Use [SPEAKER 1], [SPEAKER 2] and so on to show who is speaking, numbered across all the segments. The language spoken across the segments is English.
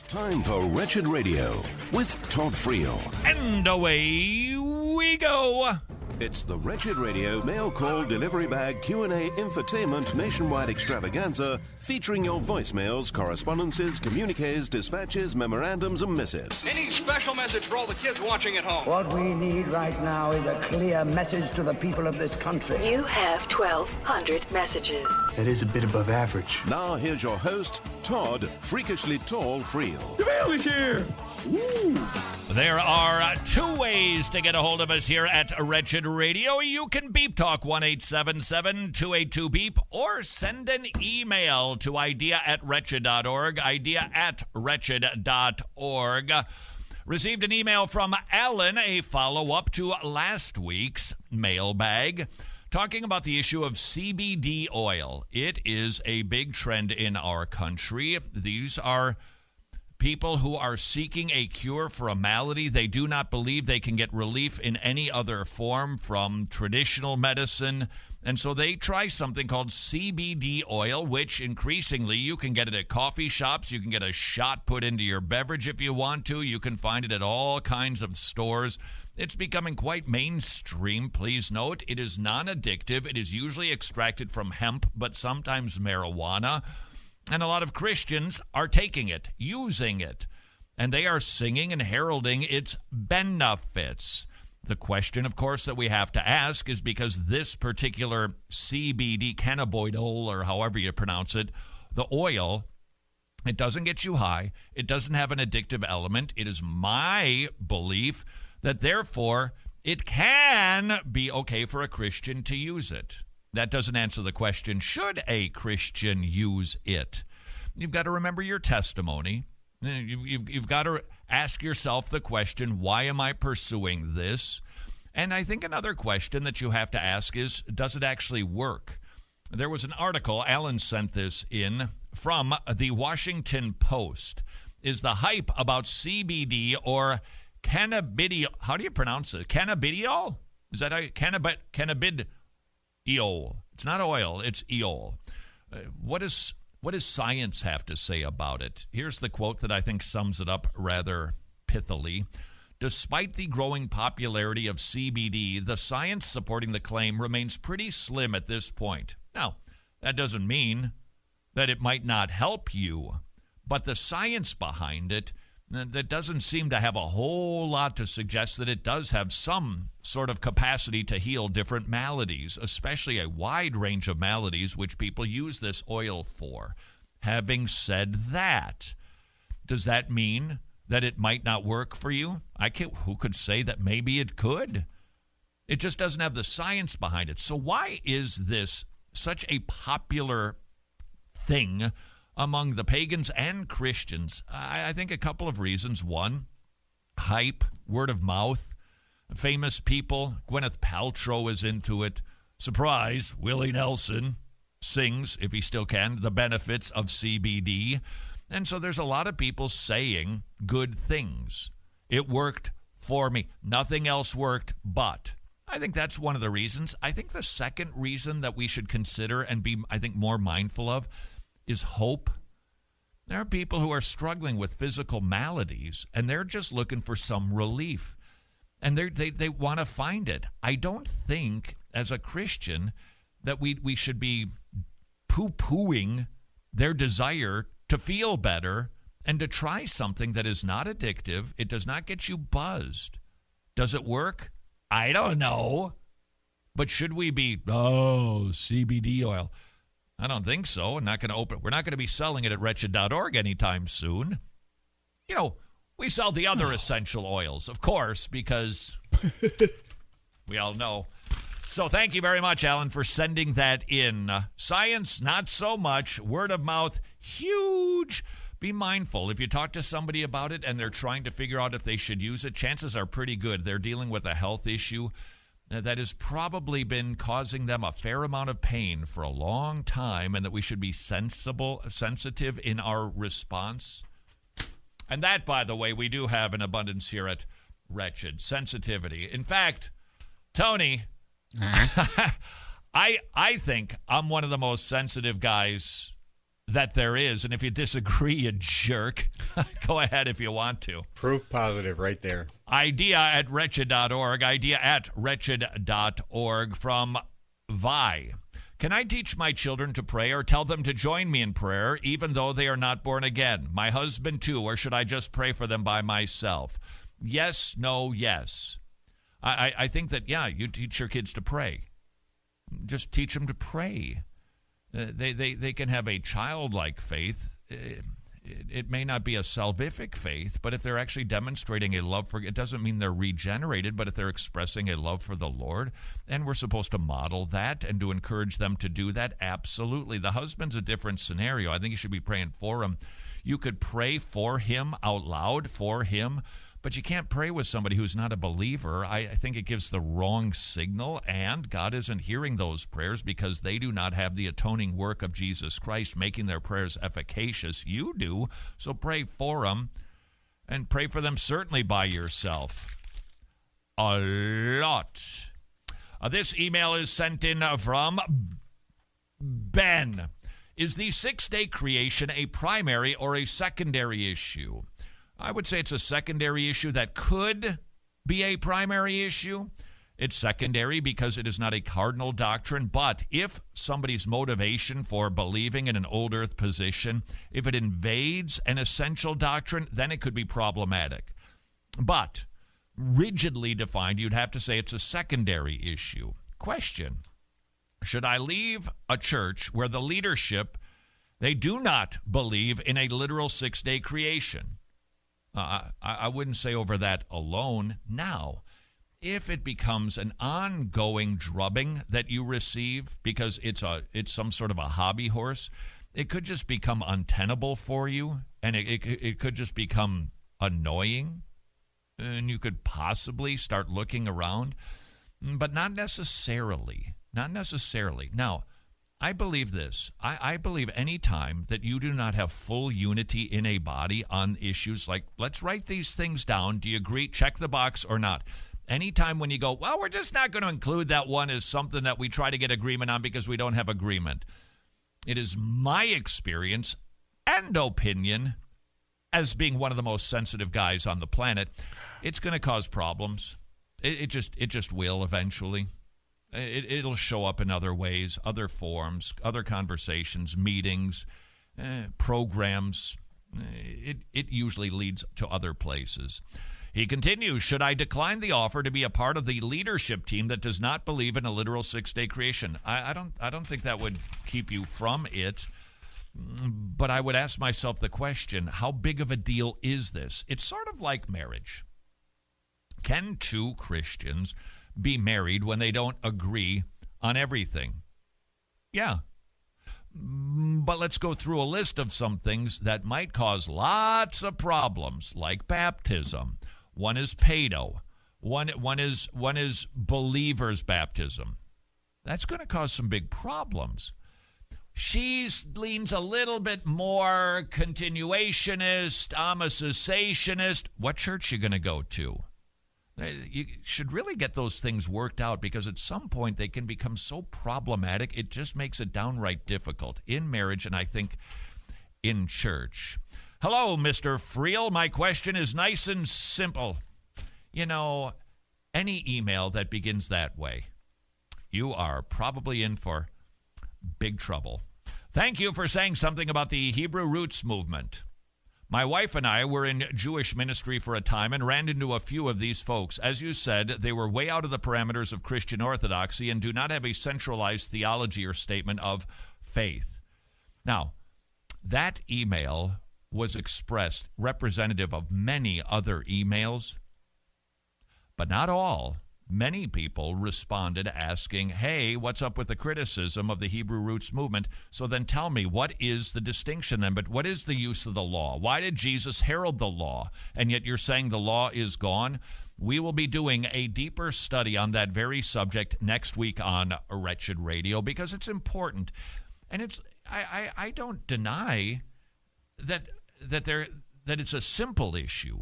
[SPEAKER 1] Time for Wretched Radio with Todd Friel.
[SPEAKER 2] And away we go.
[SPEAKER 1] It's the Wretched Radio mail call delivery bag Q&A infotainment nationwide extravaganza featuring your voicemails, correspondences, communiques, dispatches, memorandums, and missives.
[SPEAKER 3] Any special message for all the kids watching at home?
[SPEAKER 4] What we need right now is a clear message to the people of this country.
[SPEAKER 5] You have 1,200 messages.
[SPEAKER 6] That is a bit above average.
[SPEAKER 1] Now here's your host, Todd, freakishly tall Friel.
[SPEAKER 6] The mail is here! Woo!
[SPEAKER 2] There are two ways to get a hold of us here at Wretched Radio. You can beep talk 1-877-282-BEEP or send an email to idea@wretched.org, idea@wretched.org. Received an email from Alan, a follow-up to last week's mailbag, talking about the issue of CBD oil. It is a big trend in our country. These are people who are seeking a cure for a malady. They do not believe they can get relief in any other form from traditional medicine. And so they try something called CBD oil, which increasingly you can get it at coffee shops. You can get a shot put into your beverage if you want to. You can find it at all kinds of stores. It's becoming quite mainstream. Please note, it is non-addictive. It is usually extracted from hemp, but sometimes marijuana. And a lot of Christians are taking it, using it, and they are singing and heralding its benefits. The question, of course, that we have to ask is because this particular CBD, cannabidiol, or however you pronounce it, the oil, it doesn't get you high. It doesn't have an addictive element. It is my belief that, therefore, it can be okay for a Christian to use it. That doesn't answer the question, should a Christian use it? You've got to remember your testimony. You've got to ask yourself the question, why am I pursuing this? And I think another question that you have to ask is, does it actually work? There was an article, Alan sent this in, from the Washington Post. Is the hype about CBD or cannabidiol, how do you pronounce it? Cannabidiol? Is that how you, cannabidiol? It's not oil, it's eol. What does science have to say about it? Here's the quote that I think sums it up rather pithily. Despite the growing popularity of CBD, the science supporting the claim remains pretty slim at this point. Now, that doesn't mean that it might not help you, but the science behind it, that doesn't seem to have a whole lot to suggest that it does have some sort of capacity to heal different maladies, especially a wide range of maladies which people use this oil for. Having said that, does that mean that it might not work for you? Who could say that maybe it could? It just doesn't have the science behind it. So why is this such a popular thing among the pagans and Christians? I think a couple of reasons. One, hype, word of mouth, famous people. Gwyneth Paltrow is into it. Surprise, Willie Nelson sings, if he still can, the benefits of CBD. And so there's a lot of people saying good things. It worked for me. Nothing else worked, but I think that's one of the reasons. I think the second reason that we should consider and be, I think, more mindful of is hope. There are people who are struggling with physical maladies, and they're just looking for some relief, and they want to find it. I don't think, as a Christian, that we should be poo-pooing their desire to feel better and to try something that is not addictive. It does not get you buzzed. Does it work? I don't know. But should we be, CBD oil? I don't think so. We're not going to be selling it at wretched.org anytime soon. You know, we sell the other essential oils, of course, because we all know. So thank you very much, Alan, for sending that in. Science, not so much. Word of mouth, huge. Be mindful. If you talk to somebody about it and they're trying to figure out if they should use it, chances are pretty good they're dealing with a health issue that has probably been causing them a fair amount of pain for a long time, and that we should be sensitive in our response. And that, by the way, we do have in abundance here at Wretched. Sensitivity. In fact, Tony, I think I'm one of the most sensitive guys that there is. And if you disagree, you jerk, go ahead if you want to.
[SPEAKER 7] Proof positive right there.
[SPEAKER 2] Idea at wretched.org. Idea at wretched.org from Vi. Can I teach my children to pray or tell them to join me in prayer even though they are not born again? My husband too, or should I just pray for them by myself? Yes, no, yes. I think that, yeah, you teach your kids to pray. Just teach them to pray. They can have a childlike faith. It may not be a salvific faith, but if they're actually demonstrating a love for, it doesn't mean they're regenerated, but if they're expressing a love for the Lord, and we're supposed to model that and to encourage them to do that, absolutely. The husband's a different scenario. I think you should be praying for him. You could pray for him out loud for him, but you can't pray with somebody who's not a believer. I think it gives the wrong signal, and God isn't hearing those prayers because they do not have the atoning work of Jesus Christ making their prayers efficacious. You do, so pray for them, and pray for them certainly by yourself. A lot. This email is sent in from Ben. Is the 6-day creation a primary or a secondary issue? I would say it's a secondary issue that could be a primary issue. It's secondary because it is not a cardinal doctrine, but if somebody's motivation for believing in an old earth position, if it invades an essential doctrine, then it could be problematic. But rigidly defined, you'd have to say it's a secondary issue. Question: should I leave a church where the leadership, they do not believe in a literal 6-day creation? I wouldn't say over that alone. Now, if it becomes an ongoing drubbing that you receive because it's some sort of a hobby horse, it could just become untenable for you, and it could just become annoying, and you could possibly start looking around, but not necessarily. Not necessarily. Now, I believe this. I believe any time that you do not have full unity in a body on issues like, let's write these things down. Do you agree? Check the box or not. Anytime when you go, well, we're just not going to include that one as something that we try to get agreement on because we don't have agreement. It is my experience and opinion as being one of the most sensitive guys on the planet. It's going to cause problems. It just will eventually. It'll show up in other ways, other forms, other conversations, meetings, programs. It usually leads to other places. He continues, should I decline the offer to be a part of the leadership team that does not believe in a literal 6-day creation? I don't think that would keep you from it, but I would ask myself the question, how big of a deal is this? It's sort of like marriage. Can two Christians be married when they don't agree on everything? Yeah. But let's go through a list of some things that might cause lots of problems, like baptism. One is pedo. One is believer's baptism. That's going to cause some big problems. She leans a little bit more continuationist. I'm a cessationist. What church you going to go to? You should really get those things worked out because at some point they can become so problematic, it just makes it downright difficult in marriage and I think in church. Hello, Mr. Friel. My question is nice and simple. You know, any email that begins that way, you are probably in for big trouble. Thank you for saying something about the Hebrew Roots movement. My wife and I were in Jewish ministry for a time and ran into a few of these folks. As you said, they were way out of the parameters of Christian orthodoxy and do not have a centralized theology or statement of faith. Now, that email was expressed representative of many other emails, but not all. Many people responded asking, hey, what's up with the criticism of the Hebrew Roots movement? So then tell me, what is the distinction then? But what is the use of the law? Why did Jesus herald the law? And yet you're saying the law is gone? We will be doing a deeper study on that very subject next week on Wretched Radio because it's important. And it's I don't deny that it's a simple issue.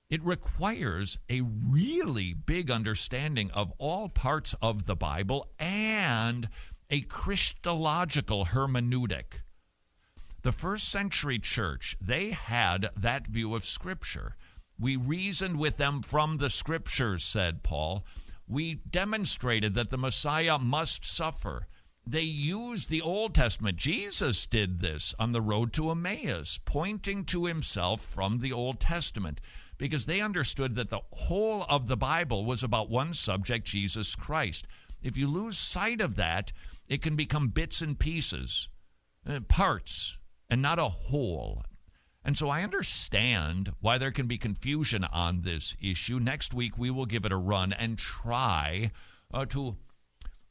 [SPEAKER 2] It requires a really big understanding of all parts of the Bible and a Christological hermeneutic. The first century church, they had that view of Scripture. We reasoned with them from the Scriptures, said Paul. We demonstrated that the Messiah must suffer. They used the Old Testament. Jesus did this on the road to Emmaus, pointing to himself from the Old Testament, because they understood that the whole of the Bible was about one subject, Jesus Christ. If you lose sight of that, it can become bits and pieces, parts, and not a whole. And so I understand why there can be confusion on this issue. Next week, we will give it a run and try to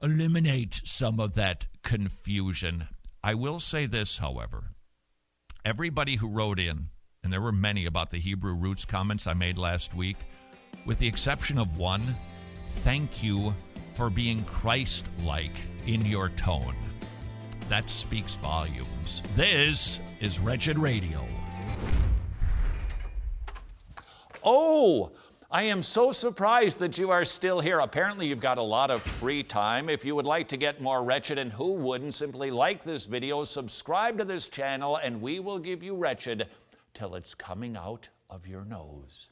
[SPEAKER 2] eliminate some of that confusion. I will say this, however. Everybody who wrote in, and there were many about the Hebrew roots comments I made last week, with the exception of one, thank you for being Christ-like in your tone. That speaks volumes. This is Wretched Radio. Oh, I am so surprised that you are still here. Apparently, you've got a lot of free time. If you would like to get more Wretched, and who wouldn't, simply like this video, subscribe to this channel, and we will give you Wretched till it's coming out of your nose.